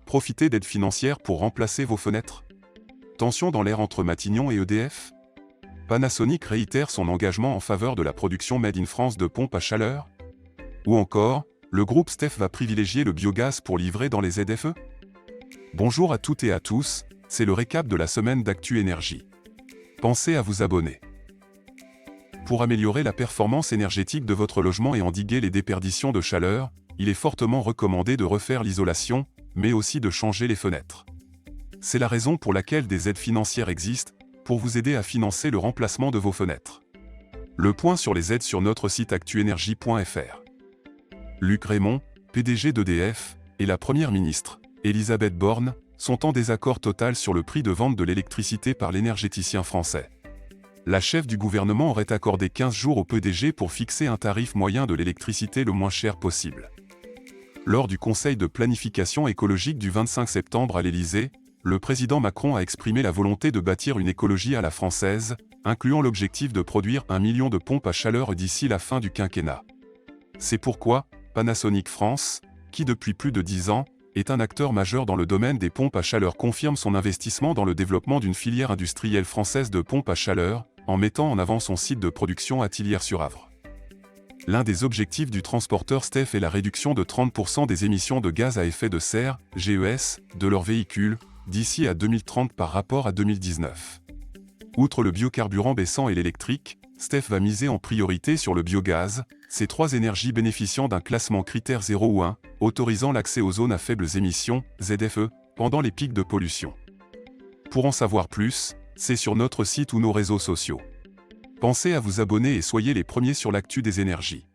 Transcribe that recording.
Profitez d'aides financières pour remplacer vos fenêtres. Tension dans l'air entre Matignon et EDF? Panasonic réitère son engagement en faveur de la production Made in France de pompes à chaleur? Ou encore, le groupe STEF va privilégier le biogaz pour livrer dans les ZFE? Bonjour à toutes et à tous, c'est le récap de la semaine d'Actu Énergie. Pensez à vous abonner. Pour améliorer la performance énergétique de votre logement et endiguer les déperditions de chaleur, il est fortement recommandé de refaire l'isolation, mais aussi de changer les fenêtres. C'est la raison pour laquelle des aides financières existent, pour vous aider à financer le remplacement de vos fenêtres. Le point sur les aides sur notre site actuenergie.fr. Luc Rémont, PDG d'EDF, et la Première ministre, Elisabeth Borne, sont en désaccord total sur le prix de vente de l'électricité par l'énergéticien français. La chef du gouvernement aurait accordé 15 jours au PDG pour fixer un tarif moyen de l'électricité le moins cher possible. Lors du Conseil de planification écologique du 25 septembre à l'Élysée, le président Macron a exprimé la volonté de bâtir une écologie à la française, incluant l'objectif de produire 1 million de pompes à chaleur d'ici la fin du quinquennat. C'est pourquoi Panasonic France, qui depuis plus de 10 ans, est un acteur majeur dans le domaine des pompes à chaleur, confirme son investissement dans le développement d'une filière industrielle française de pompes à chaleur, en mettant en avant son site de production à Tillières-sur-Avre. L'un des objectifs du transporteur STEF est la réduction de 30% des émissions de gaz à effet de serre, GES, de leurs véhicules, d'ici à 2030 par rapport à 2019. Outre le biocarburant baissant et l'électrique, STEF va miser en priorité sur le biogaz, ces trois énergies bénéficiant d'un classement critère 0 ou 1, autorisant l'accès aux zones à faibles émissions, ZFE, pendant les pics de pollution. Pour en savoir plus, c'est sur notre site ou nos réseaux sociaux. Pensez à vous abonner et soyez les premiers sur l'actu des énergies.